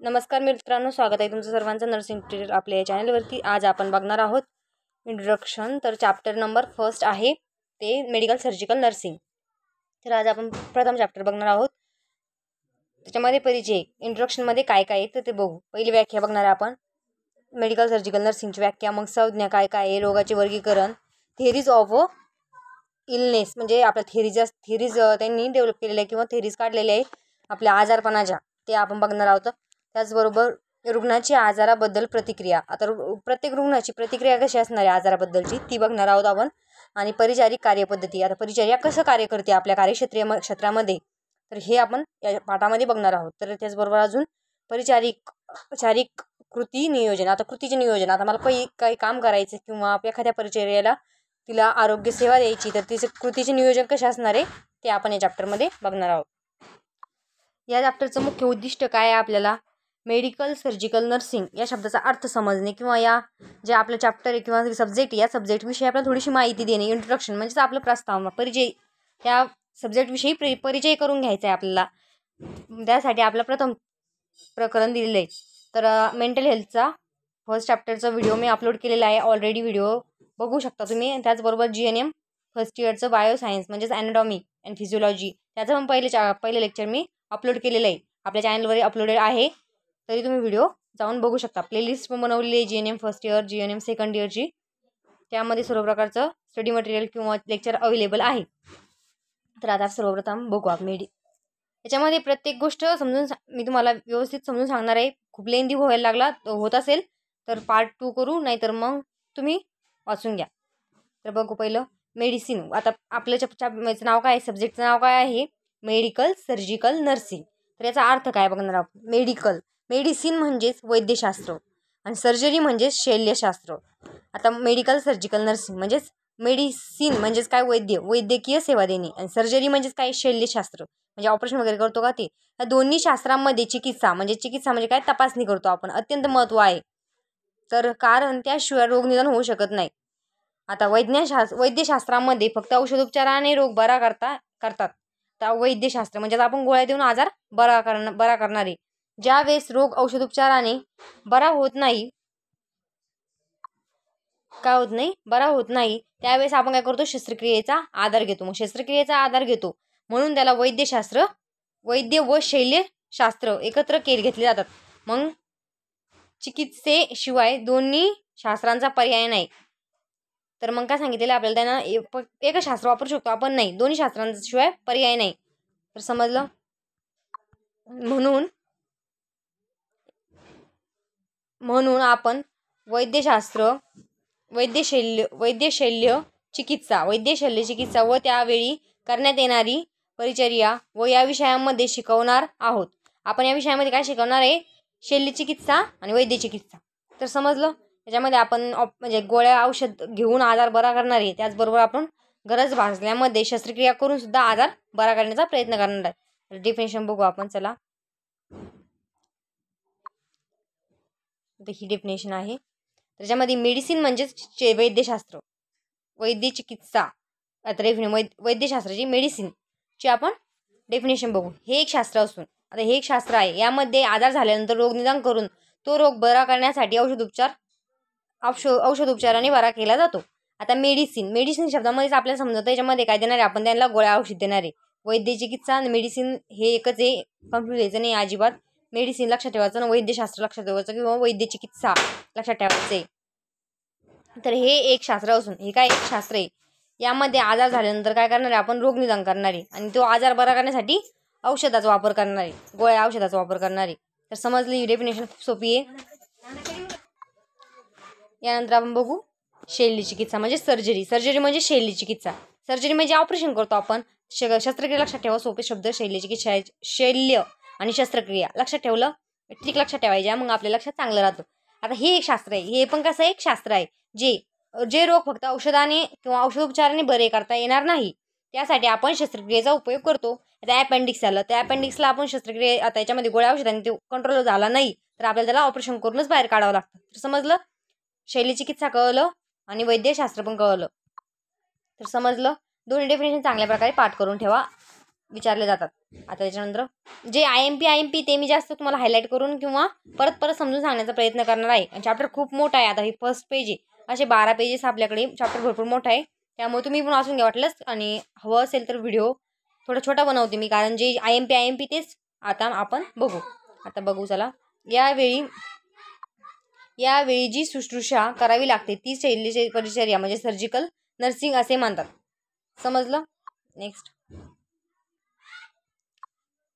नमस्कार मित्रांनो, स्वागत आहे तुमचं सर्वांचं नर्सिंग ट्युटोरियल आपल्या या चॅनलवरती। आज आपण बघणार आहोत इंट्रोडक्शन। तर चॅप्टर नंबर 1 आहे ते मेडिकल सर्जिकल नर्सिंग। तर आज आपण प्रथम चॅप्टर बघणार आहोत, त्याच्यामध्ये परिचय। इंट्रोडक्शनमध्ये काय काय आहे ते बघू। पहिली व्याख्या बघणार आपण मेडिकल सर्जिकल नर्सिंगची व्याख्या, मग संज्ञा काय काय आहे, रोगाचे वर्गीकरण, थेरीज ऑफ इलनेस म्हणजे आपल्या थेरीज त्यांनी डेव्हलप केलेल्या किंवा थेरीज काढलेल्या आहे आपल्या आजारपणाच्या, ते आपण बघणार आहोत। त्याचबरोबर रुग्णाची आजाराबद्दल प्रतिक्रिया, आता प्रत्येक रुग्णाची प्रतिक्रिया कशी असणार आहे आजाराबद्दलची ती बघणार आहोत आपण। आणि परिचारिक कार्यपद्धती, आता परिचर्या कसं कार्य करते आपल्या क्षेत्रामध्ये, तर हे आपण या पाठामध्ये बघणार आहोत। तर त्याचबरोबर अजून परिचारिक कृती नियोजन, आता कृतीचे नियोजन, आता मला काही काम करायचं किंवा आपल्या एखाद्या परिचर्याला तिला आरोग्य सेवा द्यायची, तर तिचे कृतीचे नियोजन कसे असणार आहे ते आपण या चॅप्टरमध्ये बघणार आहोत। या चॅप्टरचं मुख्य उद्दिष्ट काय आहे, आपल्याला मेडिकल सर्जिकल नर्सिंग या शब्दाचा अर्थ समजणे किंवा या जे आपलं चॅप्टर आहे किंवा सब्जेक्ट या सब्जेक्टविषयी आपल्याला थोडीशी माहिती देणे। इंट्रोडक्शन म्हणजेच आपलं प्रस्तावना, परिचय, त्या सब्जेक्टविषयी परिचय करून घ्यायचा आहे आपल्याला। त्यासाठी आपलं प्रथम प्रकरण दिलेलं आहे। तर मेंटल हेल्थचा फर्स्ट चॅप्टरचा व्हिडिओ मी अपलोड केलेला आहे ऑलरेडी, व्हिडिओ बघू शकता तुम्ही। त्याचबरोबर GNM फर्स्ट इयरचं बायोसायन्स म्हणजेच ॲनाटॉमी अँड फिजिओलॉजी, त्याचं पण पहिले लेक्चर मी अपलोड केलेलं आहे, आपल्या चॅनलवर अपलोडेड आहे, तरी तुम्ही व्हिडिओ जाऊन बघू शकता। प्लेलिस्ट पण बनवलेली आहे GNM first year, GNM second इयरची, त्यामध्ये सर्व प्रकारचं स्टडी मटेरियल किंवा लेक्चर अवेलेबल आहे। तर आता सर्वप्रथम बघू आपण याच्यामध्ये प्रत्येक गोष्ट मी तुम्हाला व्यवस्थित समजून सांगणार आहे। खूप लेंदी व्हायला होत असेल तर पार्ट 2 करू, नाहीतर मग तुम्ही वाचून घ्या। तर बघू पहिलं मेडिसिन। आता आपल्या नाव काय आहे, सब्जेक्टचं नाव काय आहे, मेडिकल सर्जिकल नर्सिंग। तर याचा अर्थ काय बघणार आपण। मेडिसिन म्हणजेच वैद्यशास्त्र आणि सर्जरी म्हणजेच शल्यशास्त्र। आता मेडिकल सर्जिकल नर्सिंग म्हणजेच मेडिसिन म्हणजेच काय, वैद्यकीय सेवा देणे, आणि सर्जरी म्हणजेच काय, शल्यशास्त्र म्हणजे ऑपरेशन वगैरे करतो का ते। या दोन्ही शास्त्रांमध्ये चिकित्सा म्हणजे काय, तपासणी करतो आपण, अत्यंत महत्त्व आहे। तर कारण त्याशिवाय रोग निदान होऊ शकत नाही। आता वैद्यशास्त्रामध्ये फक्त औषधोपचाराने रोग बरा करतात। तर वैद्यशास्त्र म्हणजे आपण गोळ्या देऊन आजार बरा करणारे। ज्या वेळेस रोग औषधोपचाराने बरा होत नाही, त्यावेळेस आपण काय करतो, शस्त्रक्रियेचा आधार घेतो। मग शस्त्रक्रियेचा आधार घेतो म्हणून त्याला वैद्य व शल्यशास्त्र एकत्र घेतले जातात। मग चिकित्सेशिवाय दोन्ही शास्त्रांचा पर्याय नाही। तर मग काय सांगितलेलं आपल्याला, त्यांना एकच शास्त्र वापरू शकतो आपण, नाही, दोन्ही शास्त्रांशिवाय पर्याय नाही। तर समजलं। म्हणून आपण वैद्यशल्य चिकित्सा व त्यावेळी करण्यात येणारी परिचर्या व या विषयामध्ये शिकवणार आहोत। आपण या विषयामध्ये काय शिकवणार आहे, शल्यचिकित्सा आणि वैद्यचिकित्सा। तर समजलं। त्याच्यामध्ये आपण म्हणजे गोळ्या औषध घेऊन आजार बरा करणार आहे, त्याचबरोबर आपण गरज भासल्यामध्ये शस्त्रक्रिया करून सुद्धा आजार बरा करण्याचा प्रयत्न करणार आहे। डेफिनेशन बघू आपण, चला। ही डेफिनेशन आहे। त्याच्यामध्ये मेडिसिन म्हणजेच वैद्यशास्त्र, वैद्यचिकित्सा, आता वैद्यशास्त्राची मेडिसिनची आपण डेफिनेशन बघू। हे एक शास्त्र असून, आता हे एक शास्त्र आहे, यामध्ये आजार झाल्यानंतर रोग निदान करून तो रोग बरा करण्यासाठी औषधोपचाराने बरा केला जातो। आता मेडिसिन शब्दामध्येच आपल्याला समजतं याच्यामध्ये काय देणार आहे, आपण त्यांना गोळ्या औषध देणार आहे। वैद्यचिकित्सा आणि मेडिसिन हे एकच आहे, कन्फ्युज व्हायचं नाही अजिबात। मेडिसिन लक्षात ठेवायचं आणि वैद्यशास्त्र लक्षात ठेवायचं किंवा वैद्यचिकित्सा लक्षात ठेवायचं आहे। तर हे एक शास्त्र असून, हे काय एक शास्त्र आहे, यामध्ये आजार झाल्यानंतर काय करणार आहे, आपण रोग निदान करणार आहे आणि तो आजार बरा करण्यासाठी औषधाचा वापर करणार आहे, गोळ्या औषधाचा वापर करणार आहे। तर समजली, ही डेफिनेशन खूप सोपी आहे। यानंतर आपण बघू शल्यचिकित्सा म्हणजे सर्जरी म्हणजे शल्यचिकित्सा। सर्जरी म्हणजे ऑपरेशन करतो आपण, शस्त्रक्रिया लक्षात ठेवा, सोपे शब्द, शल्यचिकित्सा, शल्य आणि शस्त्रक्रिया लक्षात ठेवलं, ठीक लक्षात ठेवायच्या, मग आपल्या लक्षात चांगलं राहतं। आता हे एक शास्त्र आहे, हे पण कसं एक शास्त्र आहे जे रोग फक्त औषधाने किंवा औषधोपचाराने बरे करता येणार नाही, त्यासाठी आपण शस्त्रक्रियेचा उपयोग करतो। आता अपेंडिक्स आलं, त्या अपेंडिक्सला आपण शस्त्रक्रिया, आता याच्यामध्ये गोळ्या औषधाने ते कंट्रोल झाला नाही तर आपल्याला त्याला ऑपरेशन करूनच बाहेर काढावं लागतं। तर समजलं, शल्यचिकित्सा कळलं आणि वैद्यशास्त्र पण कळलं। तर समजलं, दोन्ही डेफिनेशन चांगल्या प्रकारे पाठ करून ठेवा। विचारले जातात. आता त्याच्यानंतर जे IMP ते मी जास्त तुम्हाला हायलाईट करून किंवा परत समजून सांगण्याचा प्रयत्न करणार आहे. आणि चॅप्टर खूप मोठा आहे. आता ही फर्स्ट पेज आहे. असे 12 पेजेस आपल्याकडे. चॅप्टर भरपूर मोठा आहे. त्यामुळे तुम्ही पण वाचून घ्या वाटलंच. आणि हवं असेल तर व्हिडिओ थोडा छोटा बनवते मी, कारण जे IMP तेच आता आपण बघू. आता बघू चला. यावेळी जी शुश्रूषा करावी लागते ती शैलीची परिचर्या म्हणजे सर्जिकल नर्सिंग असे म्हणतात. समजलं. नेक्स्ट,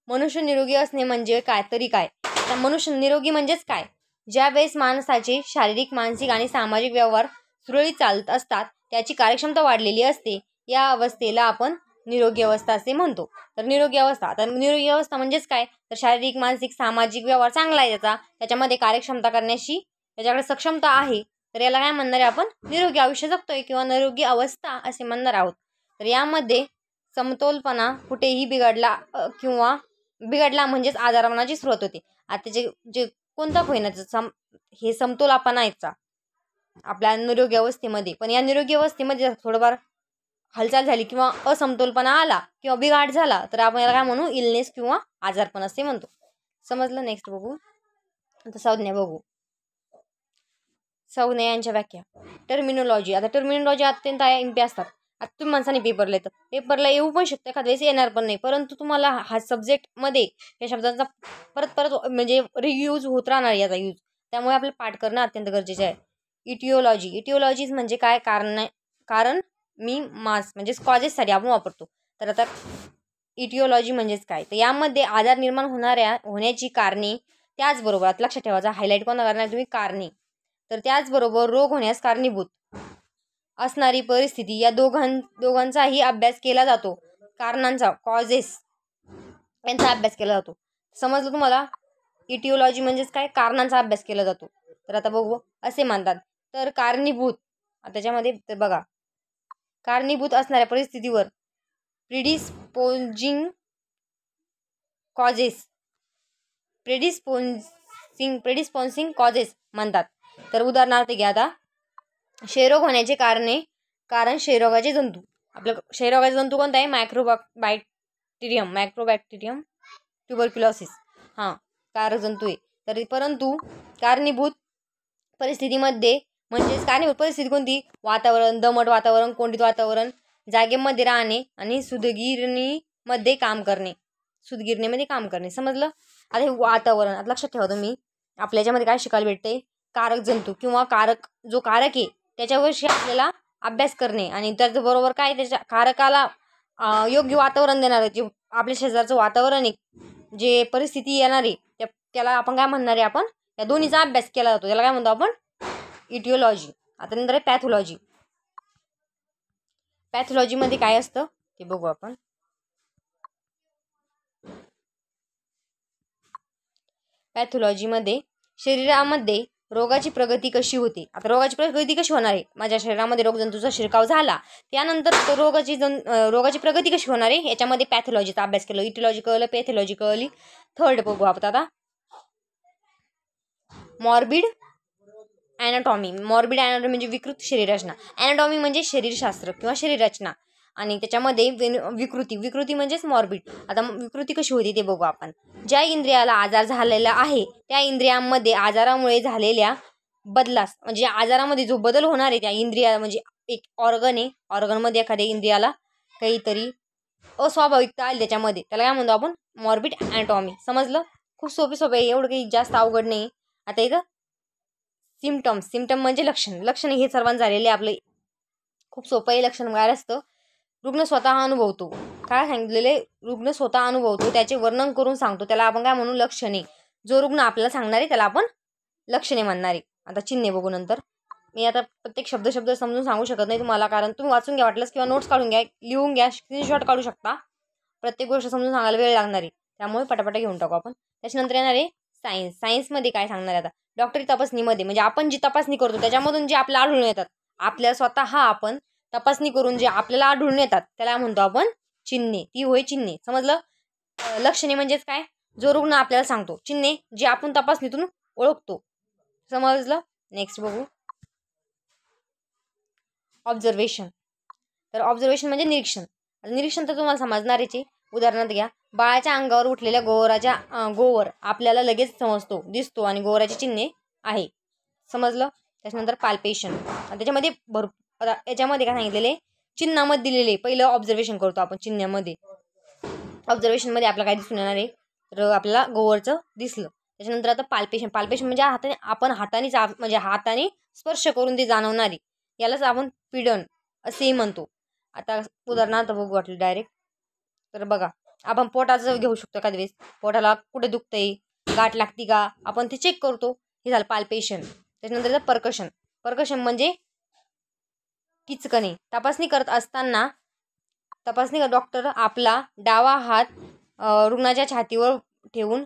मनुष्य निरोगी असणे म्हणजे काय तरी काय. तर मनुष्य निरोगी म्हणजेच काय? ज्या वेळेस माणसाचे शारीरिक, मानसिक आणि सामाजिक व्यवहार सुरळीत चालत असतात, त्याची कार्यक्षमता वाढलेली असते, या अवस्थेला आपण निरोगी अवस्था असे म्हणतो. तर निरोगी अवस्था, आता निरोगी अवस्था म्हणजेच काय? तर शारीरिक, मानसिक, सामाजिक व्यवहार चांगला आहे त्याच्यामध्ये कार्यक्षमता करण्याची त्याच्याकडे सक्षमता आहे, तर याला काय म्हणणार आहे आपण? निरोगी आयुष्य जगतोय किंवा निरोगी अवस्था असे म्हणणार आहोत. तर यामध्ये समतोलपणा कुठेही बिघडला म्हणजेच आजारपणाची सुरुवात होते. आता जे कोणता होईना हे समतोलपणा यायचा आपल्या निरोगी अवस्थेमध्ये, पण या निरोगी अवस्थेमध्ये थोडंफार हालचाल झाली किंवा असमतोलपणा आला किंवा बिघाड झाला तर आपण याला काय म्हणू? इलनेस किंवा आजारपण असे म्हणतो. समजलं. नेक्स्ट बघू. आता संज्ञा बघू. संज्ञांच्या व्याख्या. टर्मिनॉलॉजी. आता टर्मिनॉलॉजी अत्यंत IMP असतात. आता तुम्ही माणसाने पेपरला येतं, पेपरला येऊ पण शकतं, एखाद्या वेळेस येणार पण नाही, परंतु तुम्हाला हा सब्जेक्टमध्ये या शब्दांचा परत म्हणजे रियूज होत राहणार याचा यूज, त्यामुळे आपलं पाठ करणं अत्यंत गरजेचं आहे. इटिओलॉजीज म्हणजे काय? कारण मी मास म्हणजेच कॉजेससाठी आपण वापरतो. तर आता इटिओलॉजी म्हणजेच काय? तर यामध्ये आजार निर्माण होण्याची कारणे, त्याचबरोबर आता लक्षात ठेवायचा, हायलाईट कोणा करणार तुम्ही? कारणे. तर त्याचबरोबर रोग होण्यास कारणीभूत असणारी परिस्थिती, या दोघांचाही अभ्यास केला जातो. कारणांचा, कॉजेस यांचा अभ्यास केला जातो. समजलं तुम्हाला? इटिओलॉजी म्हणजेच काय? कारणांचा अभ्यास केला जातो. तर आता बघू असे म्हणतात. तर कारणीभूत, त्याच्यामध्ये तर बघा, कारणीभूत असणाऱ्या परिस्थितीवर प्रिडिस्पोजिंग कॉजेस म्हणतात. तर उदाहरणार्थ घ्या. आता क्षयरोग होण्याचे कारण क्षयरोगाचे जंतू. आपलं क्षयरोगाचे जंतू कोणता आहे? मायक्रोबॅक्टेरियम ट्युबरक्युलोसिस कारक जंतू आहे. तर परंतु कारणीभूत परिस्थितीमध्ये म्हणजेच कारणीभूत परिस्थिती कोणती? वातावरण, दमट वातावरण, कोंडित वातावरण, जागेमध्ये राहणे आणि सुदगिरणीमध्ये काम करणे. समजलं. आता हे वातावरण, आता लक्षात ठेवा तुम्ही, आपल्या याच्यामध्ये काय शिकायला भेटते? कारक जंतू किंवा कारक आहे त्याच्याविषयी आपल्याला अभ्यास करणे, आणि त्याचबरोबर काय त्याच्या कारकाला योग्य वातावरण देणारं जे आपल्या शेजारचं वातावरण आहे, जे परिस्थिती येणार आहे त्याला आपण काय म्हणणार आहे? आपण या दोन्हीचा अभ्यास केला जातो, त्याला काय म्हणतो आपण? इटिओलॉजी. आता नंतर आहे पॅथॉलॉजी. पॅथॉलॉजीमध्ये काय असतं ते बघू आपण. पॅथॉलॉजीमध्ये शरीरामध्ये रोगाची प्रगती कशी होते. आता रोगाची प्रगती कशी होणार आहे? माझ्या शरीरामध्ये रोगजंतूचा शिरकाव झाला, त्यानंतर रोगाची प्रगती कशी होणार आहे याच्यामध्ये पॅथॉलॉजीचा अभ्यास केला. इटिओलॉजी कळलं, पॅथॉलॉजी कळली. थर्ड बघू आपण आता, मॉर्बिड ॲनाटॉमी. म्हणजे विकृत शरीररचना. ॲनाटॉमी म्हणजे शरीरशास्त्र किंवा शरीररचना, आणि त्याच्यामध्ये विकृती म्हणजेच मॉर्बिड. आता विकृती कशी होती ते बघू आपण. ज्या इंद्रियाला आजार झालेला आहे त्या इंद्रियांमध्ये आजारामुळे झालेल्या बदलास, म्हणजे आजारामध्ये जो बदल होणार आहे त्या इंद्रियाला, म्हणजे एक ऑर्गन आहे, ऑर्गनमध्ये एखाद्या इंद्रियाला काहीतरी अस्वाभाविकता आली त्याच्यामध्ये, त्याला काय म्हणतो आपण? Morbid anatomy. समजलं. खूप सोपे आहे, एवढं काही जास्त अवघड नाही. आता इथं सिमटम म्हणजे लक्षण हे सर्वांना झालेले आपले खूप सोपं आहे. लक्षण काय असतं? रुग्ण स्वतः अनुभवतो. काय सांगितलेले? रुग्ण स्वतः अनुभवतो, त्याचे वर्णन करून सांगतो, त्याला आपण काय म्हणू? लक्षणे. जो रुग्ण आपल्याला सांगणार आहे त्याला आपण लक्षणे म्हणणार आहे. आता चिन्हे बघू नंतर. मी आता प्रत्येक शब्द समजून सांगू शकत नाही तुम्हाला, कारण तुम्ही वाचून घ्या वाटलंच किंवा नोट्स काढून घ्या, लिहून घ्या, स्क्रीनशॉट काढू शकता. प्रत्येक गोष्ट समजून सांगायला वेळ लागणार आहे, त्यामुळे पटापटा घेऊन टाकू आपण. त्याच्यानंतर येणार आहे सायन्स. सायन्समध्ये काय सांगणार आहे? आता डॉक्टरी तपासणीमध्ये म्हणजे आपण जी तपासणी करतो त्याच्यामधून जे आपल्याला आढळून येतात, आपल्याला स्वतः आपण तपासणी करून जे आपल्याला आढळून येतात त्याला म्हणतो आपण चिन्हे. ती होय चिन्हे. समजलं. लक्षणे म्हणजेच काय? जो रुग्ण आपल्याला सांगतो. चिन्हे जे आपण तपासणीतून ओळखतो. समजलं. नेक्स्ट बघू ऑब्झर्वेशन. तर ऑब्झर्वेशन म्हणजे निरीक्षण. निरीक्षण तर तुम्हाला समजणारच आहे, उदाहरणार्थ घ्या, बाळाच्या अंगावर उठलेल्या गोवर आपल्याला लगेच समजतो, दिसतो आणि गोवराची चिन्हे आहे. समजलं. त्याच्यानंतर पाल्पेशन, त्याच्यामध्ये आता याच्यामध्ये काय सांगितलेले, चिन्हामध्ये दिलेले पहिलं ऑब्झर्वेशन करतो आपण. चिन्हामध्ये ऑब्झर्वेशनमध्ये आपल्याला काय दिसून येणार आहे, तर आपल्याला गोवरचं दिसलं. त्याच्यानंतर आता पाल्पेशन म्हणजे हाताने स्पर्श करून ते जाणवणारी, यालाच आपण पीडन असेही म्हणतो. आता उदाहरणार्थ बघू वाटलं डायरेक्ट, तर बघा आपण पोटाचं घेऊ शकतो. एखाद्या वेळेस पोटाला कुठे दुखतंय, गाठ लागती का, आपण ते चेक करतो. हे झालं पाल्पेशन. त्याच्यानंतर पर्कशन म्हणजे किचकणे. तपासणी करत असताना डॉक्टर आपला डावा हात रुग्णाच्या छातीवर ठेवून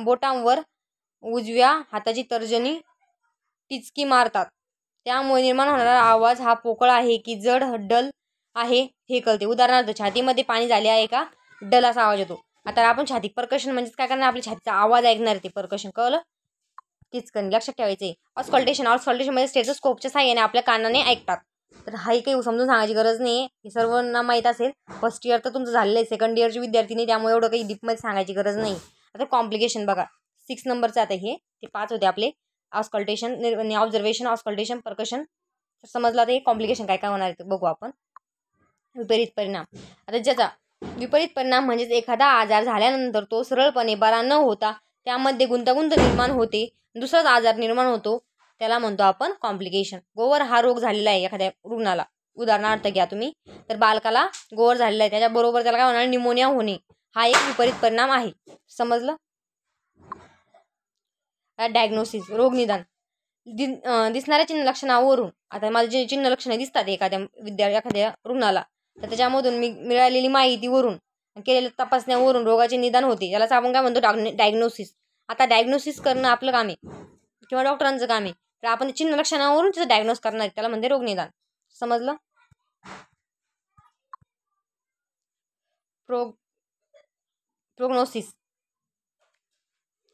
बोटांवर उजव्या हाताची तर्जनी टिचकी मारतात. त्यामुळे निर्माण होणारा आवाज हा पोकळ आहे की जड डल आहे हे कळते. उदाहरणार्थ छातीमध्ये पाणी झाले आहे का, डल असा आवाज येतो. आता आपण छाती पर्कशन म्हणजेच काय करणार, आपल्या छातीचा आवाज ऐकणार ते पर्कशन. कळलं. किचकणी लक्षात ठेवायचे. ऑस्कल्टेशन म्हणजे स्टेथोस्कोपच्या साहाय्याने आपल्या कानाने ऐकतात. तर हाही काही समजून सांगायची गरज नाही, हे सर्वांना माहीत असेल. फर्स्ट इयर तर तुमचं झालेलं आहे, सेकंड इयरची विद्यार्थी त्यामुळे एवढं काही डीपमध्ये सांगायची गरज नाही. आता कॉम्प्लिकेशन बघा, 6 नंबरचं आता ते 5 होते आपले. Auscultation, observation, auscultation, percussion. समजलं. आता हे कॉम्प्लिकेशन काय काय होणार आहे बघू आपण. विपरीत परिणाम. आता ज्याचा विपरीत परिणाम म्हणजेच एखादा आजार झाल्यानंतर तो सरळपणे बरा न होता त्यामध्ये गुंतागुंत निर्माण होते, दुसराच आजार निर्माण होतो, त्याला म्हणतो आपण कॉम्प्लिकेशन. गोवर हा रोग झालेला आहे एखाद्या रुग्णाला, उदाहरणार्थ घ्या तुम्ही, तर बालकाला गोवर झालेला आहे, त्याच्याबरोबर त्याला काय होणार, निमोनिया होणे, हा एक विपरीत परिणाम आहे. समजलं. डायग्नोसिस, रोग निदान. दिसणाऱ्या चिन्ह लक्षणावरून, आता मला जे चिन्ह लक्षणं दिसतात एखाद्या रुग्णाला, तर त्याच्यामधून मिळालेली माहितीवरून केलेल्या तपासण्यावरून रोगाचे निदान होते, यालाच आपण काय म्हणतो, डायग्नोसिस. आता डायग्नोसिस करणं आपलं काम आहे किंवा डॉक्टरांचं काम आहे, तर आपण चिन्ह लक्षणावरून तिचं डायग्नोस करणार आहे, त्याला म्हणते रोग निदान. समजलं. प्रोग्नोसिस,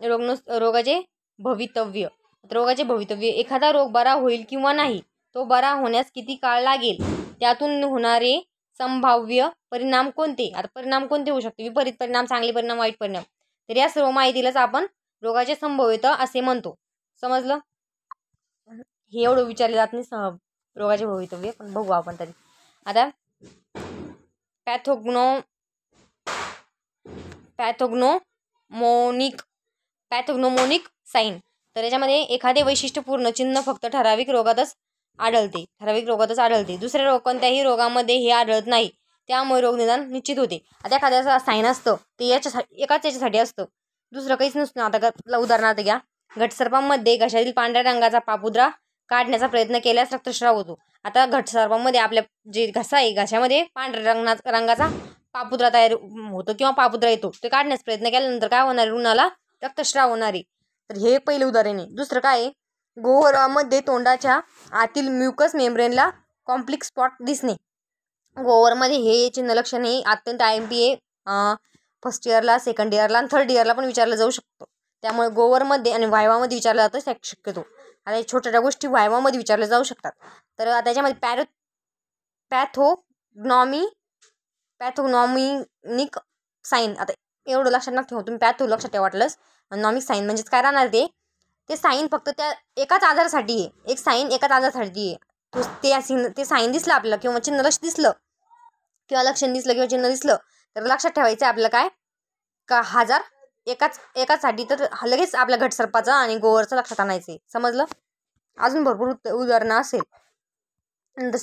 रोगाचे भवितव्य. एखादा रोग बरा होईल किंवा नाही, तो बरा होण्यास किती काळ लागेल, त्यातून होणारे संभाव्य परिणाम कोणते. आता परिणाम कोणते होऊ शकते, विपरीत परिणाम, चांगले परिणाम, वाईट परिणाम. तर या सर्व माहितीलाच आपण रोगाचे संभाव्यता असे म्हणतो. समजलं. हे एवढं विचारले जात नाही रोगाचे भवितव्य, पण बघू आपण तरी. आता पॅथोग्नोमोनिक साईन. तर याच्यामध्ये एखादे वैशिष्ट्यपूर्ण चिन्ह फक्त ठराविक रोगातच आढळते. दुसऱ्या कोणत्याही रोगामध्ये हे आढळत नाही, त्यामुळे रोग निदान निश्चित होते. आता एखाद्याचं साईन असतं ते याच्यासाठी असतं, दुसरं काहीच नसतं. आता उदाहरणार्थ घ्या, घटसर्पामध्ये घशातील पांढऱ्या रंगाचा पापुद्रा काढण्याचा प्रयत्न केल्यास रक्तस्राव होतो. आता घटसर्पामध्ये आपल्या जे घसा आहे, घशामध्ये पांढऱ्या रंगाचा पापुद्रा तयार होतो किंवा पापुद्रा येतो, ते काढण्याचा प्रयत्न केल्यानंतर काय होणार, रुग्णाला रक्तस्राव होणारे. तर हे पहिलं उदाहरण आहे. दुसरं काय आहे, गोवरामध्ये तोंडाच्या आतील म्युकस मेम्ब्रेनला कॉम्प्लेक्स स्पॉट दिसणे. गोवरमध्ये हे चिन्ह लक्षण हे अत्यंत IMP आहे. फर्स्ट इयरला, सेकंड इयरला आणि थर्ड इयरला पण विचारलं जाऊ शकतो. त्यामुळे गोवरमध्ये आणि व्हायवामध्ये विचारलं जातं शक्यतो. आता छोट्या गोष्टी व्हायवामध्ये विचारल्या जाऊ शकतात. तर त्याच्यामध्ये पॅथोग्नॉमिक साईन. आता एवढं लक्षात नका ठेवू तुम्ही, पॅथो लक्षात ठेवा वाटलंच. नॉमिक साईन म्हणजेच काय राहणार, ते साईन फक्त त्या एकाच आजारासाठी आहे, एक साईन एकाच आजारासाठी आहे. ते साईन दिसलं आपल्याला किंवा चिन्ह दिसलं किंवा लक्षण दिसलं किंवा चिन्ह दिसलं, तर लक्षात ठेवायचं आपल्याला काय का आजार एकाचसाठी, तर लगेच आपल्या घटसर्पाचं आणि गोवरचं लक्षात आणायचं. समजलं. अजून भरपूर उदाहरणं असेल. नंतर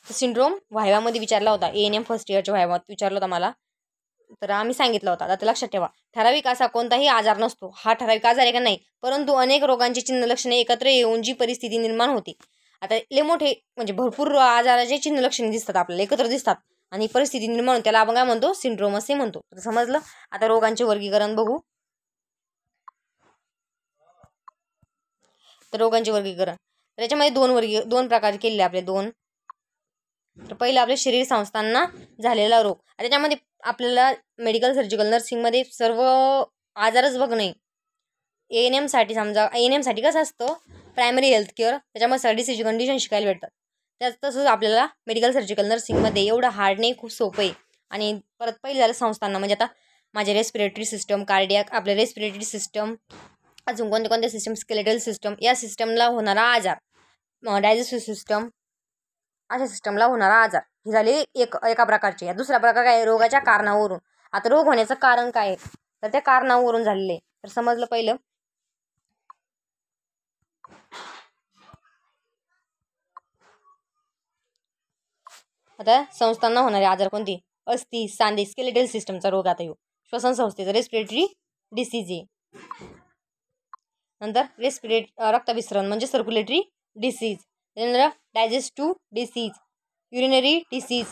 सिंड्रोम व्हायवामध्ये विचारला होता, ANM फर्स्ट इयरच्या व्हायवात विचारला होता मला, तर आम्ही सांगितलं होता. आता लक्षात ठेवा, ठराविक असा कोणताही आजार नसतो, हा ठराविक आजार आहे का नाही, परंतु अनेक रोगांची चिन्ह लक्षणे एकत्र येऊन जी परिस्थिती निर्माण होते. आता लय मोठे म्हणजे भरपूर आजाराचे चिन्ह लक्षणे दिसतात आपल्याला, एकत्र दिसतात आणि परिस्थिती निर्माण होते, त्याला आपण काय म्हणतो, सिंड्रोम असे म्हणतो. तर समजलं. आता रोगांचे वर्गीकरण बघू. तर रोगांचे वर्गीकरण, तर याच्यामध्ये दोन प्रकार केलेले आपले दोन. तर पहिलं आपल्या शरीर संस्थांना झालेला रोग. त्याच्यामध्ये आपल्याला मेडिकल सर्जिकल नर्सिंगमध्ये सर्व आजारच बघणे. ANM साठी कसं असतं, प्रायमरी हेल्थ केअर, त्याच्यामध्ये सर्डिसीची कंडिशन शिकायला भेटतात. तसंच आपल्याला मेडिकल सर्जिकल नर्सिंगमध्ये एवढं हार्ड नाही, खूप सोपं आहे. आणि परत पहिले झालं संस्थांना, म्हणजे आता माझे रेस्पिरेटरी सिस्टम, कार्डियाक, आपले रेस्पिरेटरी सिस्टम, अजून कोणते कोणते सिस्टम, स्केलेटल सिस्टम, या सिस्टमला होणारा आजार, डायजेस्टिव्ह सिस्टम, अशा सिस्टमला होणारा आजार. ही झाली एका प्रकारची. या दुसरा प्रकार काय, रोगाच्या कारणावरून. आता रोग होण्याचं कारण काय आहे, तर त्या कारणावरून झालेले. तर समजलं पहिलं. आता संस्थांना होणारे आजार कोणते, अस्थि, सांधे, स्केलेटल सिस्टमचा रोग. आता येऊ श्वसन संस्थेचा रेस्पिरेटरी डिसीज आहे. नंतर रक्तविसरण म्हणजे सर्क्युलेटरी डिसीज. त्यानंतर डायजेस्टिव्ह डिसीज, युरिनरी डिसीज,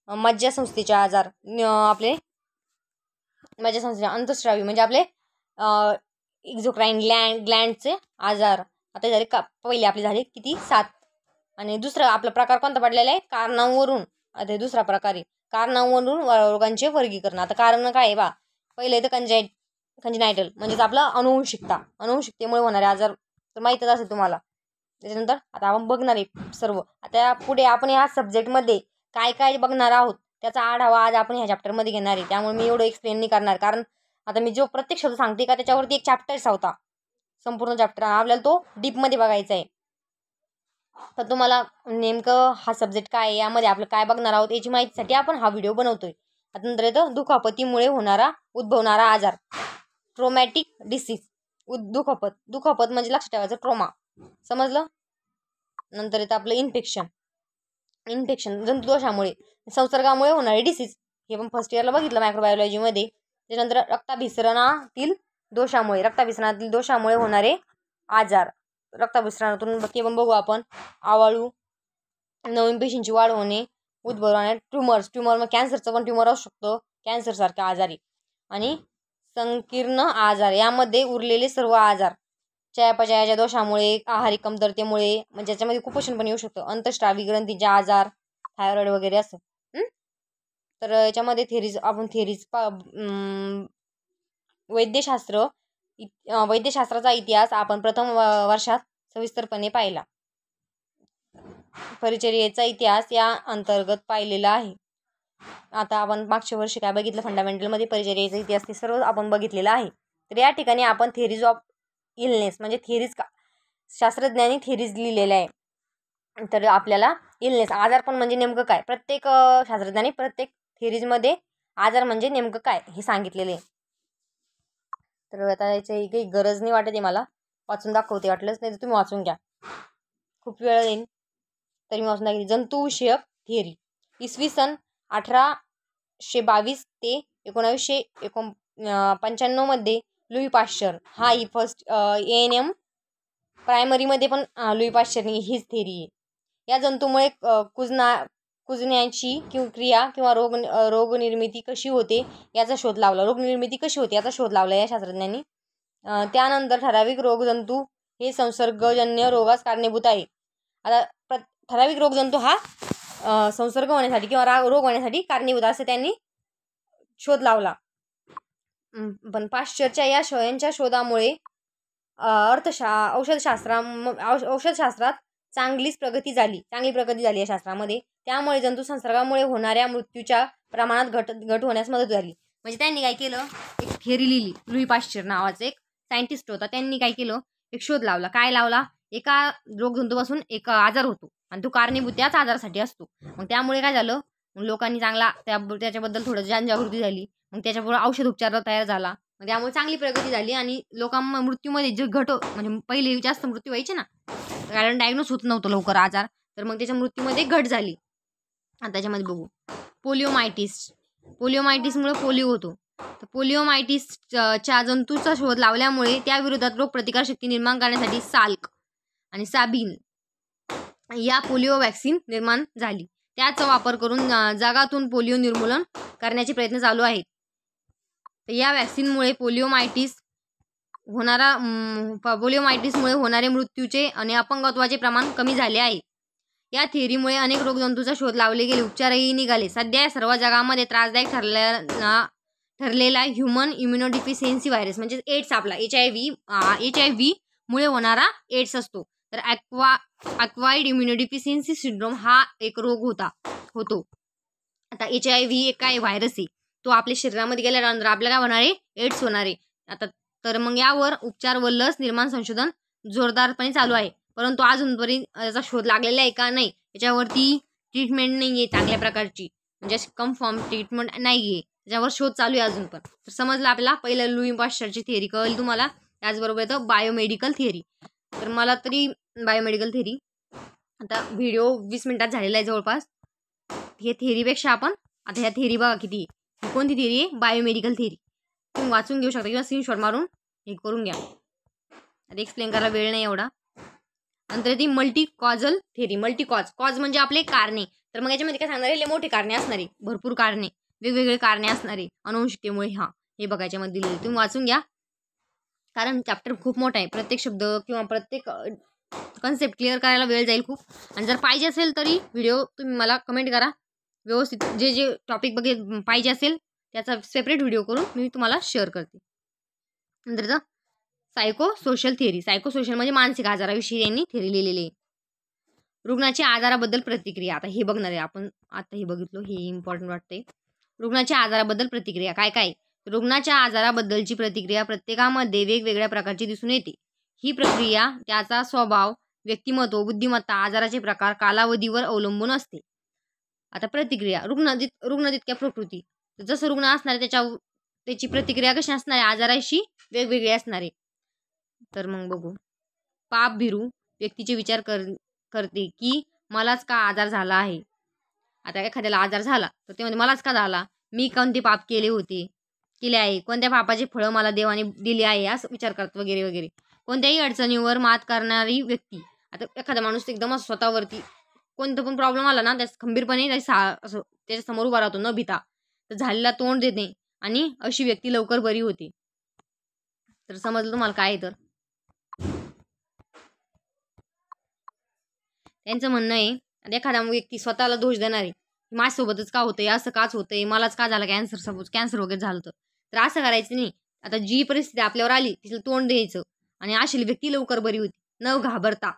मज्जासंस्थेचे आजार, आपले मज्जासंस्थेचे अंतस्रावी म्हणजे आपले एक्झोक्राईन ग्लँडचे आजार. आता झाले पहिले आपले झाले किती, 7. आणि दुसरा आपला प्रकार कोणता पडलेला आहे, कारणांवरून. आता दुसरा प्रकार आहे कारणांवरून रोगांचे वर्गीकरण. आता कारण काय आहे पहिले तर कंजेनायटल म्हणजेच आपला अनुवंशिकतेमुळे होणारे आजार तर माहीतच असेल तुम्हाला. त्याच्यानंतर आता आपण बघणार आहे सर्व. आता पुढे आपण ह्या सब्जेक्टमध्ये काय काय बघणार आहोत त्याचा आढावा आज आपण ह्या चॅप्टरमध्ये घेणार आहे. त्यामुळे मी एवढं एक्सप्लेन नाही करणार, कारण आता मी जो प्रत्येक शब्द सांगते का त्याच्यावरती एक चॅप्टर्स होता, संपूर्ण चॅप्टर आपल्याला तो डीपमध्ये बघायचा आहे. तर तुम्हाला नेमकं हा सब्जेक्ट काय आहे, यामध्ये आपलं काय बघणार आहोत याची माहितीसाठी आपण हा व्हिडिओ बनवतोय. आता नंतर येतं दुखापतीमुळे उद्भवणारा आजार, ट्रोमॅटिक डिसीज. दुखापत म्हणजे लक्षात ठेवायचं ट्रोमा, समजलं. नंतर येतं आपलं इन्फेक्शन जंतुदोषामुळे, संसर्गामुळे होणारे डिसीज. हे पण फर्स्ट इयरला बघितलं मायक्रोबायोलॉजीमध्ये. त्याच्यानंतर रक्ताभिसरणातील दोषामुळे होणारे आजार, रक्ताभिसरणातून ते पण बघू आपण. आवाळू, नवीन पेशींची वाढ होणे, उद्भवणारे ट्युमर मग कॅन्सरचं पण ट्युमर असू शकतो, कॅन्सरसारखे आजारी. आणि संकीर्ण आजार, यामध्ये उरलेले सर्व आजार, चयापचयाच्या दोषामुळे, आहारी कमतरतेमुळे, म्हणजे ज्याच्यामध्ये कुपोषण पण येऊ शकतं, अंतस्रावी ग्रंथींचे आजार, थायरॉइड वगैरे असं. तर याच्यामध्ये थेरीज वैद्यशास्त्राचा इतिहास आपण प्रथम वर्षात सविस्तरपणे पाहिला. परिचर्येचा इतिहास या अंतर्गत पाहिलेला आहे. आता आपण मागच्या वर्षी काय बघितलं, फंडामेंटलमध्ये परिचर्येचा इतिहास ते सर्व आपण बघितलेला आहे. तर या ठिकाणी आपण थेरीज ऑफ इलनेस म्हणजे शास्त्रज्ञांनी थेरीज लिहिलेल्या आहे. तर आपल्याला इलनेस आजार पण म्हणजे नेमकं काय, प्रत्येक शास्त्रज्ञांनी प्रत्येक थेरीजमध्ये आजार म्हणजे नेमकं काय हे सांगितलेले. तर आता याची काही गरज नाही वाटत आहे मला, वाचून दाखवते वाटलंच, नाही तर तुम्ही वाचून घ्या, खूप वेळ येईल तरी मी वाचून दाखवते. जंतुविषयक थिअरी, इसवी सन 1822 ते 1995 मध्ये लुई पाश्चर हा ही फर्स्ट ANM प्रायमरीमध्ये पण लुई पाश्चरनी हीच थेरी आहे. या जंतूमुळे कुजण्याची क्रिया किंवा रोगनिर्मिती कशी होते याचा शोध लावला. या शास्त्रज्ञांनी. त्यानंतर ठराविक रोगजंतू हे संसर्गजन्य रोगास कारणीभूत आहे. आता ठराविक रोगजंतू हा संसर्ग होण्यासाठी किंवा रोग होण्यासाठी कारणीभूत असं त्यांनी शोध लावला. पण पाश्चरच्या यांच्या शोधामुळे औषधशास्त्रात चांगली प्रगती झाली या शास्त्रामध्ये. त्यामुळे जंतू संसर्गामुळे होणाऱ्या मृत्यूच्या प्रमाणात घट होण्यास मदत झाली. म्हणजे त्यांनी काय केलं, एक थिअरी लिहिली. लुई पाश्चर नावाचा एक सायंटिस्ट होता, त्यांनी काय केलं, एक शोध लावला. काय लावला, एका रोगजंतूपासून एक आजार होतो आणि तो कारणीभूत त्याच आजारासाठी असतो. मग त्यामुळे काय झालं, लोकांनी चांगला त्याच्याबद्दल थोडं जनजागृती झाली. मग त्याच्यामुळे औषध उपचार तयार झाला. मग त्यामुळे चांगली प्रगती झाली आणि लोकांना मृत्यूमध्ये जे म्हणजे पहिले जास्त मृत्यू व्हायचे ना, कारण डायग्नोस होत नव्हतं लवकर आजार, तर मग त्याच्या मृत्यूमध्ये घट झाली. आता त्याच्यामध्ये बघू, पोलिओमायटिसमुळे पोलिओ होतो. तर पोलिओमायटिसच्या जंतूचा शोध लावल्यामुळे त्या विरोधात रोगप्रतिकारशक्ती निर्माण करण्यासाठी साल्क आणि साबिन या पोलिओ वॅक्सिन निर्माण झाली. त्याचा वापर करून जगातून पोलिओ निर्मूलन करण्याचे प्रयत्न चालू आहेत. तर या वॅक्सिनमुळे पोलिओमायटिसमुळे होणारे मृत्यूचे आणि अपंगत्वाचे प्रमाण कमी झाले आहे. या थिअरीमुळे अनेक रोगजंतूचा शोध लावले गेले, उपचारही निघाले. सध्या सर्व जगामध्ये त्रासदायक ठरलेला ह्युमन इम्युनोडिफिशियन्सी व्हायरस म्हणजे एड्स, आपला HIV मुळे होणारा एड्स असतो. तर अक्वाइड इम्युनोडिफिशियन्सी सिंड्रोम हा एक रोग होतो. आता HIV एक काय व्हायरस आहे, तो आपल्या शरीरामध्ये गेल्यानंतर आपल्याला काय होणार आहे, एड्स होणार आहे. आता तर मग यावर उपचार व लस निर्माण संशोधन जोरदारपणे चालू आहे. परंतु अजूनपर्यंत याचा शोध लागलेला आहे का नाही, याच्यावरती ट्रीटमेंट नाही आहे चांगल्या प्रकारची, म्हणजे कन्फर्म ट्रीटमेंट नाही आहे, त्याच्यावर शोध चालू आहे अजून पण. तर समजलं आपल्याला. पहिलं लुई पाश्चरची थिअरी कळली तुम्हाला, त्याचबरोबर येतं बायोमेडिकल थिअरी. तर मला तरी बायोमेडिकल थिअरी, आता व्हिडिओ 20 मिनिटात झालेला आहे जवळपास. हे थिअरीपेक्षा आपण आता ह्या थिअरी बघा किती, ही कोणती थिअरी आहे, बायोमेडिकल थिअरी. तुम्ही वाचून घेऊ शकता किंवा स्क्रीनशॉट मारून हे करून घ्या. आता एक्सप्लेन करायला वेळ नाही एवढा. नंतर ती multi causal theory. Multi cause म्हणजे आपले कारणे. तर मग याच्यामध्ये काय सांगणार आहे, मोठे कारणे असणारे, भरपूर कारणे, वेगवेगळे कारणे असणारे अनुवंशिकतेमुळे. हे बघा याच्यामध्ये दिलेले, तुम्ही वाचून घ्या कारण चॅप्टर खूप मोठा आहे. प्रत्येक शब्द किंवा प्रत्येक कन्सेप्ट क्लिअर करायला वेळ जाईल खूप. आणि जर पाहिजे असेल तरी व्हिडिओ तुम्ही मला कमेंट करा व्यवस्थित, जे टॉपिक पाहिजे असेल त्याचा सेपरेट व्हिडिओ करून मी तुम्हाला शेअर करते. नंतर सायकोसोशल थिअरी. सायकोसोशल म्हणजे मानसिक आजाराविषयी यांनी थिअरी लिहिलेली आहे. रुग्णाच्या आजाराबद्दल प्रतिक्रिया. आता हे बघणार आहे आपण, आता हे बघितलं, हे इम्पॉर्टंट वाटते. रुग्णाच्या आजाराबद्दल प्रतिक्रिया काय काय. रुग्णाच्या आजाराबद्दलची प्रतिक्रिया प्रत्येकामध्ये वेगवेगळ्या प्रकारची दिसून येते. ही प्रक्रिया त्याचा स्वभाव, व्यक्तिमत्व, बुद्धिमत्ता, आजाराचे प्रकार, कालावधीवर अवलंबून असते. आता प्रतिक्रिया, रुग्ण तितक्या प्रकृती. जसं रुग्ण असणार त्याची प्रतिक्रिया कशी असणार आहे, आजाराशी वेगवेगळी असणार आहे. तर मग बघू. पाप भिरू व्यक्तीचे विचार करते की मलाच का आजार झाला आहे. आता एखाद्याला आजार झाला तर ते म्हणजे मलाच का झाला, मी कोणते पाप केले आहे, कोणत्या पापाचे फळं मला देवाने दिले आहे, असं विचार करत वगैरे वगैरे. कोणत्याही अडचणीवर मात करणारी व्यक्ती. आता एखादा माणूस एकदम स्वतःवरती कोणतं पण प्रॉब्लेम आला ना, त्यास खंबीरपणे असं त्याच्यासमोर उभा राहतो न भिता, तर झालेला तोंड देते आणि अशी व्यक्ती लवकर बरी होते. तर समजलं तुम्हाला काय. तर त्यांचं म्हणणं आहे, एखादा व्यक्ती स्वतःला दोष देणार आहे, माझ्यासोबतच का होतंय, असं काच होतंय, मलाच का झालं कॅन्सर, सपोज कॅन्सर वगैरे झालं तर असं करायचं नाही. आता जी परिस्थिती आपल्यावर आली तिला तोंड द्यायचं आणि अशी व्यक्ती लवकर बरी होती न घाबरता.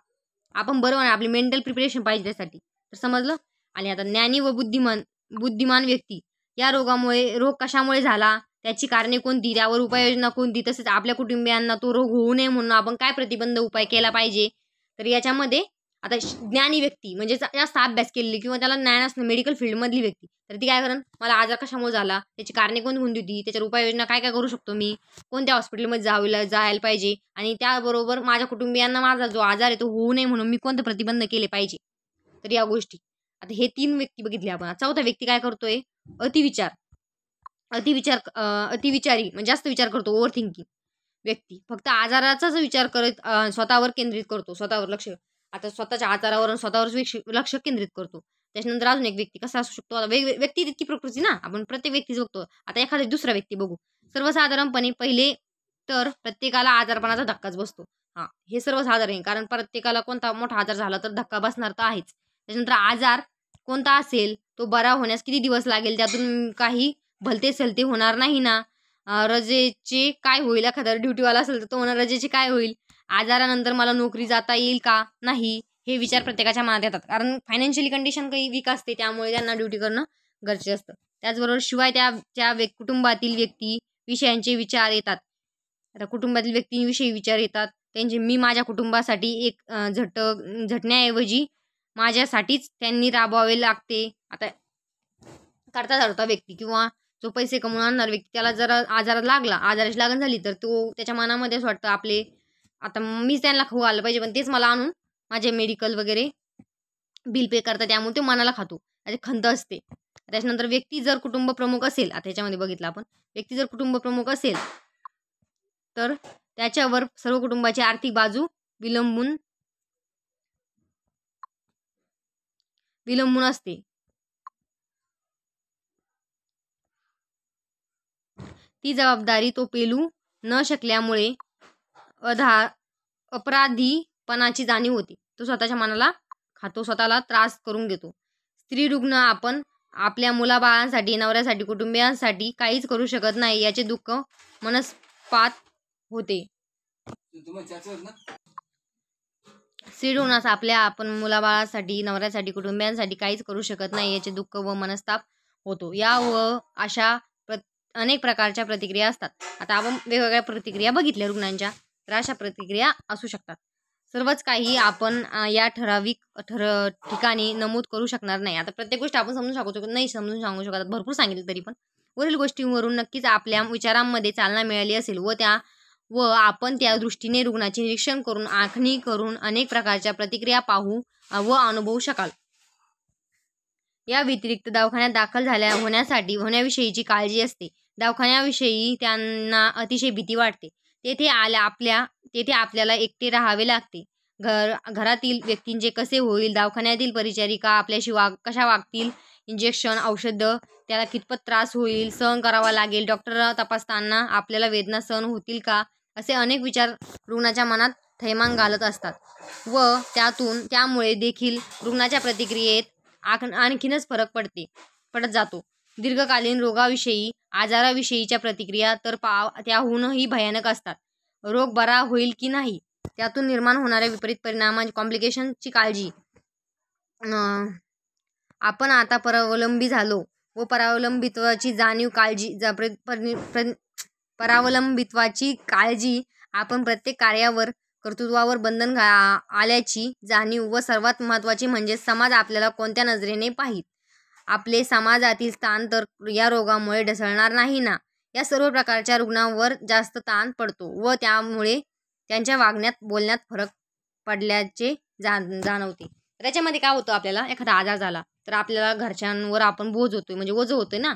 आपण बरोबर, आपली मेंटल प्रिपरेशन पाहिजे त्यासाठी. तर समजलं. आणि आता ज्ञानी व बुद्धिमान व्यक्ती. या रोग कशामुळे झाला, त्याची कारणे कोणती, त्यावर उपाययोजना कोणती, तसेच आपल्या कुटुंबियांना तो रोग होऊ नये म्हणून आपण काय प्रतिबंध उपाय केला पाहिजे. तर याच्यामध्ये आता ज्ञानी व्यक्ती म्हणजे जास्त अभ्यास केलेली किंवा त्याला ज्ञान असणं, मेडिकल फील्डमधली व्यक्ती, तर ती काय करेन, मला आजार कशामुळे झाला, त्याची कारणे कोणती होती, त्याच्यावर उपाययोजना काय काय करू शकतो मी, कोणत्या हॉस्पिटलमध्ये जायला पाहिजे, आणि त्याबरोबर माझ्या कुटुंबियांना माझा जो आजार आहे तो होऊ नये म्हणून मी कोणते प्रतिबंध केले पाहिजे. तर या गोष्टी. आता हे 3 व्यक्ती बघितले आपण. चौथा व्यक्ती काय करतोय, अतिविचारी म्हणजे जास्त विचार करतो, ओव्हर थिंकिंग व्यक्ती. फक्त आजाराचाच विचार करत स्वतःवर केंद्रित करतो, स्वतःवर लक्ष, आता स्वतःच्या आजारावर स्वतःवर लक्ष केंद्रित करतो. त्याच्यानंतर अजून एक व्यक्ती कसा असू शकतो, आता व्यक्ती तितकी प्रकृती ना, आपण प्रत्येक व्यक्तीच बघतो. आता एखादा दुसरा व्यक्ती बघू. सर्वसाधारणपणे पहिले तर प्रत्येकाला आजारपणाचा धक्काच बसतो. हे सर्वसाधारण आहे, कारण प्रत्येकाला कोणता मोठा आजार झाला तर धक्का बसणार तर आहेच. त्याच्यानंतर आजार कोणता असेल तो बरा होण्यास किती दिवस लागेल, त्यातून काही भलते सलते होणार नाही ना. रजेचे काय होईल, एखादा ड्युटीवाला असेल तर तो होणार रजेचे काय होईल, आजारानंतर मला नोकरी जाता येईल का नाही, हे विचार प्रत्येकाच्या मनात येतात. कारण फायनान्शियली कंडिशन काही वीक असते, त्यामुळे त्यांना ड्युटी करणं गरजेचं असतं. त्याचबरोबर शिवाय त्या कुटुंबातील व्यक्ती विषयांचे विचार येतात. आता कुटुंबातील व्यक्तींविषयी विचार येतात त्यांचे. मी माझ्या कुटुंबासाठी एक झटण्याऐवजी माझ्यासाठीच त्यांनी राबवावे लागते. आता करता व्यक्ती किंवा जो पैसे कमवून आणणार व्यक्ती, त्याला जर आजाराची लागण झाली तर तो त्याच्या मनामध्ये असं वाटतं, आता मीच त्यांना खाऊ आलं पाहिजे, पण तेच मला आणून माझे मेडिकल वगैरे बिल पे करतात, त्यामुळे ते मनाला खातो, त्याची खंत असते. त्याच्यानंतर व्यक्ती जर कुटुंब प्रमुख असेल, आता ह्याच्यामध्ये बघितलं आपण, व्यक्ती जर कुटुंब प्रमुख असेल तर त्याच्यावर सर्व कुटुंबाची आर्थिक बाजू विलंबून असते. ती जबाबदारी तो पेलू न शकल्यामुळे अपराधीपणाची जाणीव होते. तो स्वतःच्या मनाला खातो, स्वतःला त्रास करून घेतो. स्त्री रुग्ण आपण आपल्या मुलाबाळांसाठी, नवऱ्यासाठी, कुटुंबियांसाठी काहीच करू शकत नाही याचे दुःख मनस्पात होते. स्त्री रुग्णास आपण मुलाबाळासाठी, नवऱ्यासाठी, कुटुंबियांसाठी काहीच करू शकत नाही याचे दुःख व मनस्ताप होतो. या व अशा अनेक प्रकारच्या प्रतिक्रिया असतात. आता आपण वेगवेगळ्या प्रतिक्रिया बघितल्या रुग्णांच्या, तर अशा प्रतिक्रिया असू शकतात. सर्वच काही आपण या ठराविक ठिकाणी नमूद करू शकणार नाही. आता प्रत्येक गोष्ट आपण समजून शकतो नाही समजून सांगू शकत, भरपूर सांगितलं तरी पण वरील गोष्टींवरून नक्कीच आपल्या विचारांमध्ये चालना मिळाली असेल व आपण त्या दृष्टीने रुग्णाचे निरीक्षण करून आखणी करून अनेक प्रकारच्या प्रतिक्रिया पाहू व अनुभवू शकाल. या व्यतिरिक्त दवाखान्यात दाखल होण्याविषयीची काळजी असते. दवाखान्याविषयी त्यांना अतिशय भीती वाटते. तेथे आपल्याला एकटे राहावे लागते. घरातील व्यक्तींचे कसे होईल, दवाखान्यातील परिचारिका आपल्याशी कशा वागतील, इंजेक्शन औषधं त्याला कितपत त्रास होईल, सहन करावा लागेल, डॉक्टर तपासताना आपल्याला वेदना सहन होतील का, असे अनेक विचार रुग्णाच्या मनात थैमान घालत असतात व त्यामुळे देखील रुग्णाच्या प्रतिक्रियेत आणखीनच फरक पडत जातो. दीर्घकालीन रोगाविषयी आजाराविषयीच्या प्रतिक्रिया तर त्याहूनही भयानक असतात. रोग बरा होईल की नाही, त्यातून निर्माण होणाऱ्या विपरीत परिणामांची कॉम्प्लिकेशनची काळजी. आपण आता परावलंबी झालो व परावलंबित्वाची काळजी आपण प्रत्येक कर्तृत्वावर बंधन आल्याची जाणीव व सर्वात महत्त्वाची म्हणजे समाज आपल्याला कोणत्या नजरेने पाहित. आपले समाजातील स्थान तर या रोगामुळे ढसळणार नाही ना. या सर्व प्रकारच्या रुग्णांवर जास्त ताण पडतो व त्यामुळे त्यांच्या वागण्यात बोलण्यात फरक पडल्याचे जाणवते. त्याच्यामध्ये काय होतं, आपल्याला एखादा आजार झाला तर आपल्याला घरच्यांवर आपण बोज होतोय, म्हणजे ओझं होतोय ना.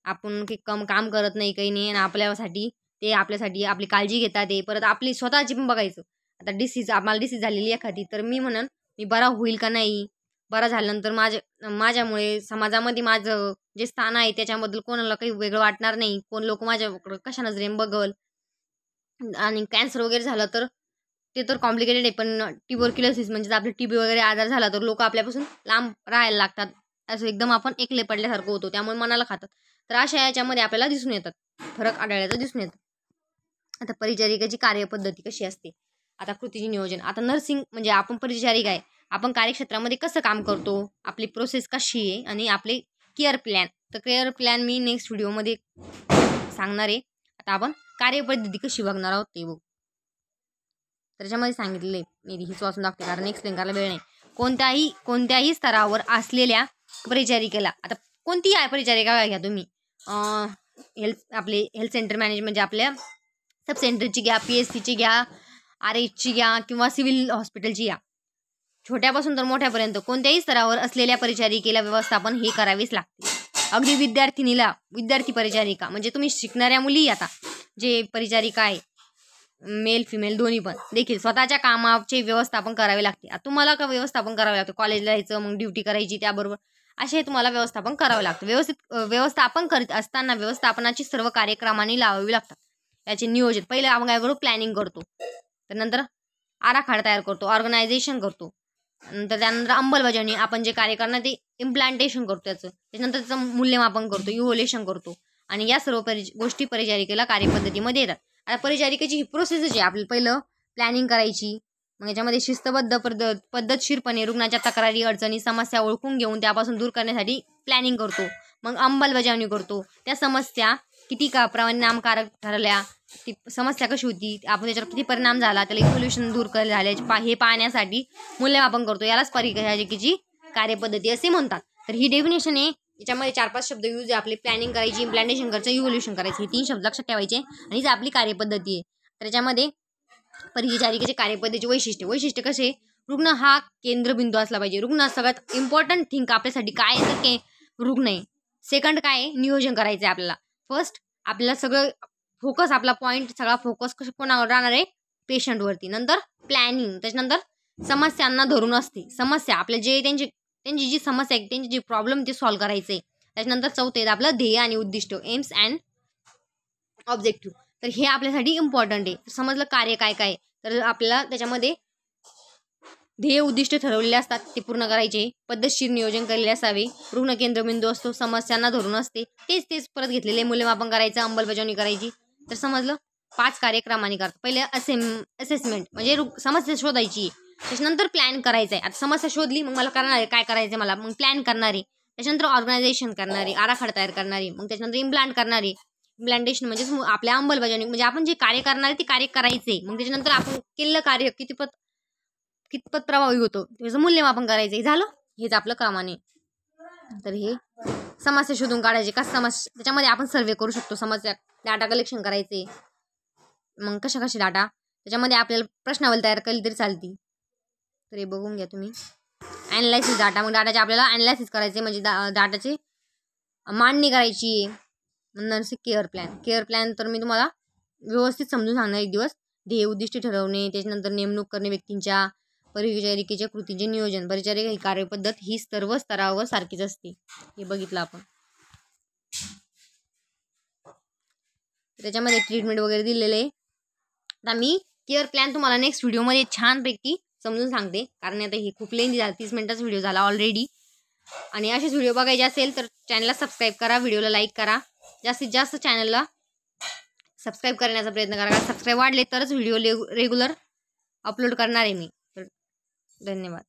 आपण काम करत नाही, काही नाही, आणि आपल्यासाठी आपली काळजी घेतात. ते परत आपली स्वतःची पण बघायचं. आता आम्हाला डिसीज झालेली एखादी, तर मी म्हणन मी बरा होईल का नाही, बरा झाल्यानंतर माझ्यामुळे समाजामध्ये माझं जे स्थान आहे त्याच्याबद्दल कोणाला काही वेगळं वाटणार नाही, कोण लोक माझ्याकडं कशा नजरेने बघल. आणि कॅन्सर वगैरे झालं तर ते तर कॉम्प्लिकेटेड आहे, पण ट्युबरक्युलोसिस म्हणजे आपले TB वगैरे आजार झाला तर लोक आपल्यापासून लांब राहायला लागतात, असं एकदम आपण एकले पडल्यासारखं होतो, त्यामुळे मनाला खातात. तर अशा याच्यामध्ये आपल्याला दिसून येतात, फरक आढळल्याचं दिसून येतं. आता परिचारिकेची कार्यपद्धती कशी असते, आता कृतीचे नियोजन. आता नर्सिंग म्हणजे आपण परिचारिका आहे, आपण कार्यक्षेत्रामध्ये कसं काम करतो, आपली प्रोसेस कशी आहे आणि आपले केअर प्लॅन. तर केअर प्लॅन मी नेक्स्ट व्हिडिओमध्ये सांगणार आहे. आता आपण कार्यपद्धती कशी बघणार आहोत ते बघू. त्याच्यामध्ये सांगितले मी हीच वाचून दाखवते कारण एक्सप्लेन करायला वेळ नाही. कोणत्याही स्तरावर असलेल्या परिचारिकेला, आता कोणतीही परिचारिका घ्या तुम्ही, हेल्थ सेंटर मॅनेजमेंट म्हणजे आपल्या सब सेंटरची घ्या, PSCची घ्या, RH घ्या किंवा सिव्हिल हॉस्पिटलची घ्या, छोट्यापासून तर मोठ्यापर्यंत कोणत्याही स्तरावर असलेल्या परिचारिकेला व्यवस्थापन हे करावेच लागते. अगदी विद्यार्थी परिचारिका म्हणजे तुम्ही शिकणाऱ्या मुली, आता जे परिचारिका आहे मेल फिमेल दोन्ही पण देखील स्वतःच्या कामाचे व्यवस्थापन करावे लागते. आता तुम्हाला का व्यवस्थापन करावे लागते, कॉलेजला जायचं मग ड्युटी करायची त्याबरोबर, असे तुम्हाला व्यवस्थापन करावं लागतं. व्यवस्थापन करत असताना व्यवस्थापनाची सर्व कार्यक्रमांनी लावावी लागतात. याचे नियोजन पहिले आपण काय करतो, प्लॅनिंग करतो, तर नंतर आराखडा तयार करतो, ऑर्गनायझेशन करतो, नंतर त्यानंतर अंमलबजावणी, आपण जे कार्य करणार ते इम्प्लांटेशन करतो, त्याच्यानंतर त्याचं मूल्यमापन करतो, इव्हॅल्युएशन करतो, आणि या सर्व गोष्टी परिचारिकेला कार्यपद्धतीमध्ये येतात. आता परिचारिकेची ही प्रोसेस आहे, आपल्याला पहिलं प्लॅनिंग करायची, मग याच्यामध्ये शिस्तबद्ध पद्धतशीरपणे रुग्णाच्या तक्रारी, अडचणी, समस्या ओळखून घेऊन त्यापासून दूर करण्यासाठी प्लॅनिंग करतो, मग अंमलबजावणी करतो, त्या समस्या किती परिणामकारक ठरल्या, ती समस्या कशी होती, आपण त्याच्यावर किती परिणाम झाला, त्याला इव्हॅल्युएशन दूर झाले हे पाहण्यासाठी मूल्यमापन करतो. यालाच परिचारिकेची कार्यपद्धती असे म्हणतात. तर ही डेफिनेशन आहे, याच्यामध्ये 4-5 शब्द यूज आहे आपले, प्लॅनिंग करायची, इम्प्लांटेशन करायचं, इव्हॅल्युएशन करायचं, हे 3 शब्द लक्षात ठेवायचे आणि ही आपली कार्यपद्धती आहे. त्याच्यामध्ये परिचारिकेचे कार्यपद्धतीचे वैशिष्ट्य कसे, रुग्ण हा केंद्रबिंदू असला पाहिजे. रुग्ण सगळ्यात इम्पॉर्टंट थिंग आपल्यासाठी काय आहे तर रुग्ण आहे. सेकंड काय आहे, नियोजन करायचं आहे आपल्याला. फर्स्ट आपल्याला सगळं फोकस, आपला पॉईंट सगळा फोकस कोणावर राहणार आहे, पेशंटवरती. नंतर प्लॅनिंग, त्याच्यानंतर समस्यांना धरून असते, समस्या आपल्या जे त्यांची जी समस्या आहे, त्यांची जी प्रॉब्लेम ते सॉल्व्ह करायचं आहे. त्याच्यानंतर चौथं आहे आपलं ध्येय आणि उद्दिष्ट, एम्स अँड ऑब्जेक्टिव्ह. तर हे आपल्यासाठी इम्पॉर्टंट आहे. समजलं कार्य काय काय, तर आपल्याला त्याच्यामध्ये ध्येय उद्दिष्ट ठरवलेले असतात, ते पूर्ण करायचे, पद्धतशीर नियोजन केलेले असावे, रुग्ण केंद्रबिंदू असतो, समस्यांना धरून असते, तेच परत घेतलेले मूल्यमापन करायचं, अंमलबजावणी करायची. तर समजलं 5 कार्यक्रमांनी करतात. पहिले असेसमेंट म्हणजे समस्या शोधायची, त्याच्यानंतर प्लॅन करायचा आहे. आता समस्या शोधली, मग मला करणार आहे काय करायचं, मला मग प्लॅन करणार आहे, त्याच्यानंतर ऑर्गनायझेशन करणारी, आराखडा तयार करणारी, मग त्याच्यानंतर इम्प्लांट करणारी, इम्प्लांटेशन म्हणजेच आपल्या अंमलबजावणी म्हणजे आपण जे कार्य करणार आहे ते कार्य करायचे, मग त्याच्यानंतर आपण केलेलं कार्य कितपत प्रभावी होतो त्याचं मूल्यमापन करायचं झालं. हेच आपलं कामाने. तर हे समस्या शोधून काढायचे, कशा समस्या त्याच्यामध्ये आपण सर्वे करू शकतो, समस्या डाटा कलेक्शन करायचे, मग कशा डाटा त्याच्यामध्ये आपल्याला प्रश्नावली तयार केली तरी चालती. तर हे बघून घ्या तुम्ही. ॲनालायसिस डाटा, मग डाटाचे आपल्याला ॲनालायसिस करायचे म्हणजे डाटाची मांडणी करायची. नंतर केअर प्लॅन तर मी तुम्हाला व्यवस्थित समजून सांगणार एक दिवस. ध्येय उद्दिष्ट ठरवणे, त्याच्यानंतर नेमणूक करणे व्यक्तींच्या, परिचारिकेच्या कृतीचे नियोजन. परिचारिका ही कार्यपद्धत ही सर्व स्तरावर सारखीच असते, हे बघितलं आपण. त्याच्यामध्ये ट्रीटमेंट वगैरे दिलेले आहे. आता मी केअर प्लॅन तुम्हाला नेक्स्ट व्हिडिओमध्ये छानपैकी समजून सांगते, कारण आता हे खूप लेंदी झाला, 30 मिनिटाचा व्हिडिओ झाला ऑलरेडी. आणि असेच व्हिडिओ बघायचे असेल तर चॅनलला सबस्क्राईब करा, व्हिडिओला लाईक करा, जास्तीत जास्त चॅनलला सबस्क्राईब करण्याचा प्रयत्न करा. सबस्क्राईब वाढले तरच व्हिडिओ रेग्युलर अपलोड करणार आहे मी. तर धन्यवाद.